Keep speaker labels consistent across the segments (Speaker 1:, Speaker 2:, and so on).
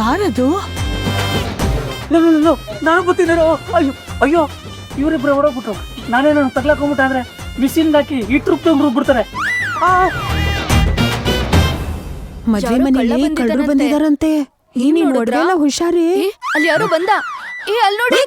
Speaker 1: ಯಾರದು?
Speaker 2: ನಾನು ಗೊತ್ತಿದ್ದಾರೋ. ಅಯ್ಯೋ ಅಯ್ಯೋ, ಇವರಿಬ್ರು ಹೊಡೋಗ್ಬಿಟ್ರು. ನಾನೇನು ತಗ್ಲಾಕೊಂಡ್ಬಿಟ್ಟ ಅಂದ್ರೆ ಬಿಸಿಲ್ ಹಾಕಿ ಇಟ್ಟು ರುಬ್ಬಿಡ್ತಾರೆ.
Speaker 1: ಮದ್ವೆ ಮನೆಗೆ ಕಳ್ಳರು ಬಂದಿದಾರಂತೆ. ನೀನ್ ನೋಡ್ರಲ್ಲ, ಹುಷಾರಿ.
Speaker 3: ಅಲ್ಲಿ ಯಾರೋ ಬಂದ. ಅಲ್ಲಿ ನೋಡಿ,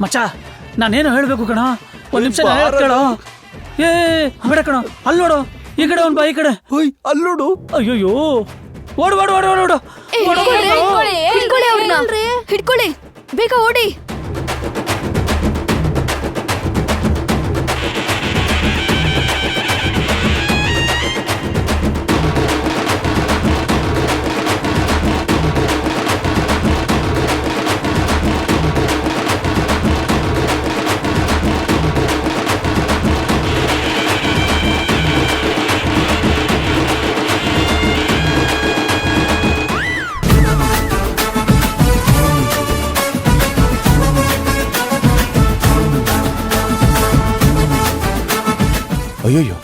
Speaker 2: ಮಚ್ಚ, ನಾನೇನು ಹೇಳ್ಬೇಕು ಕಣ, ಒಂದ್ ನಿಮಿಷ ಕೇಳೋ. ಏ ಬೇಡ ಕಣ, ಅಲ್ಲಿ ನೋಡು, ಈ ಕಡೆ ಒಂದ್ ಬಾ, ಈ ಕಡೆ
Speaker 4: ಅಲ್ಲಿ ನೋಡು.
Speaker 2: ಅಯ್ಯೋಯ್ಯೋ, ಓಡು ಓಡು ಓಡು ಓಡು ಓಡು.
Speaker 3: ಹಿಡ್ಕೊಳ್ಳಿ, ಬೇಗ ಓಡಿ.
Speaker 4: ಅಯ್ಯೋಯ್ಯೋ,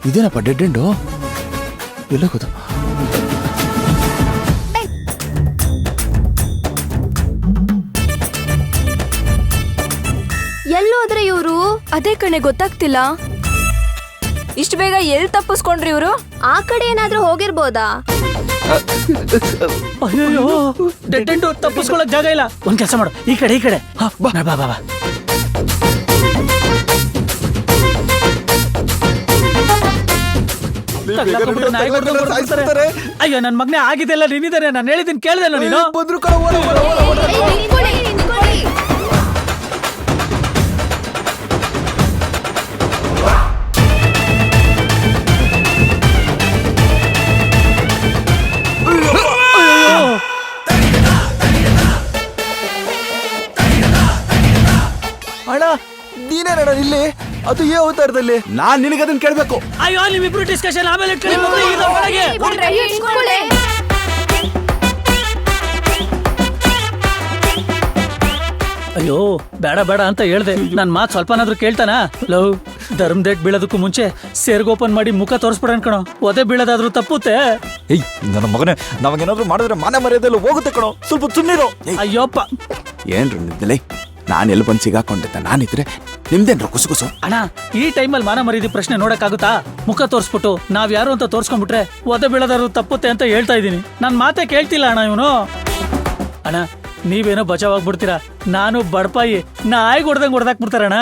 Speaker 4: ಇದೇನಪ್ಪ ಡೆಡ್ ಎಂಡು? ಎಲ್ಲ ಗೊತ್ತು.
Speaker 3: ಎಲ್ಲೋದ್ರೆ ಇವ್ರು? ಅದೇ ಕಣೆ ಗೊತ್ತಾಗ್ತಿಲ್ಲ.
Speaker 5: ಇಷ್ಟು ಬೇಗ ಎಲ್ಲಿ ತಪ್ಪಿಸ್ಕೊಂಡ್ರಿ ಇವರು?
Speaker 3: ಆ ಕಡೆ ಏನಾದ್ರೂ ಹೋಗಿರ್ಬೋದಾ?
Speaker 2: ಅಯ್ಯೋಯ್ಯೋ, ಡೆಡ್ ಎಂಡು ತಪ್ಪಿಸ್ಕೊಳಕ್ ಜಾಗ ಇಲ್ಲ. ಒಂದ್ ಕೆಲಸ ಮಾಡು, ಈ ಕಡೆ ಈ ಕಡೆ ಬಾ ಬಾ ಬಾ. ಅಯ್ಯೋ, ನನ್ ಮಗನೇ ಆಗಿದೆಲ್ಲ ನೀನಿದಾರೆ. ನಾನು ಹೇಳಿದ್ದೀನಿ, ಕೇಳ್ದಲ್ಲ ನೀನು?
Speaker 4: ಅಣ್ಣ, ನೀನೇನಣ್ಣ ಇಲ್ಲಿ? ಅದು ಏ ಅವತಾರದಲ್ಲಿ? ನಾನ್ ನಿನಗದನ್ನ ಕೇಳ್ಬೇಕು.
Speaker 2: ಅಯ್ಯೋ, ನಿಮ್ಮಿಬ್ರು ಡಿಸ್ಕಷನ್ ಆಮೇಲೆ ಅಯ್ಯೋ, ಬೇಡ ಬೇಡ ಅಂತ ಹೇಳ್ದೆ. ನನ್ ಮಾತು ಸ್ವಲ್ಪನಾದ್ರೂ ಕೇಳ್ತಾನ? ಲವ್, ಧರ್ಮದೇಟ್ ಬೀಳೋದಕ್ಕೂ ಮುಂಚೆ ಸೇರ್ಗ್ ಓಪನ್ ಮಾಡಿ ಮುಖ ತೋರಿಸ್ಬಿಡೋಣ ಕಣೋ. ಒದೆ ಬೀಳೋದಾದ್ರೂ ತಪ್ಪುತ್ತೆ.
Speaker 4: ಏಯ್ ನನ್ನ ಮಗನೇ, ನಾವಾಗೇನಾದ್ರೂ ಮಾಡಿದ್ರೆ ಮನೆ ಮರ್ಯಾದೆಲ್ಲ ಹೋಗುತ್ತೆ ಕಣೋ. ಸ್ವಲ್ಪ ಸುಮ್ಮನಿರು.
Speaker 2: ಅಯ್ಯೋಪ್ಪ,
Speaker 4: ಏನ್ರಿ ನಿಮ್ದಲ್ಲಿ? ನಾನು ಎಲ್ಲಿ ಬಂದು ಸಿಗಾಕೊಂಡಿದ್ದ? ನಾನಿದ್ರೆ ನಿಮ್ದೇನ್ರ ಕುಸುಕುಸು?
Speaker 2: ಅಣ್ಣ, ಈ ಟೈಮಲ್ಲಿ ಮಾನ ಮರ್ಯಾದೆ ಪ್ರಶ್ನೆ ನೋಡಕ್ಕಾಗುತ್ತಾ? ಮುಖ ತೋರಿಸ್ಬಿಟ್ಟು ನಾವ್ ಯಾರು ಅಂತ ತೋರ್ಸ್ಕೊಂಡ್ಬಿಟ್ರೆ ಒದೆ ಬೀಳೋದಾದ್ರು ತಪ್ಪುತ್ತೆ ಅಂತ ಹೇಳ್ತಾ ಇದ್ದೀನಿ. ನನ್ ಮಾತೆ ಕೇಳ್ತಿಲ್ಲ ಅಣ್ಣ ಇವನು. ಅಣ್ಣ, ನೀವೇನೋ ಬಚಾವಾಗ್ಬಿಡ್ತೀರಾ, ನಾನು ಬಡಪಾಯಿ ನಾಯಿಗೆ ಹೊಡ್ದಂಗ್ ಹೊಡ್ದಾಕ್ಬಿಡ್ತಾರಣ್ಣ.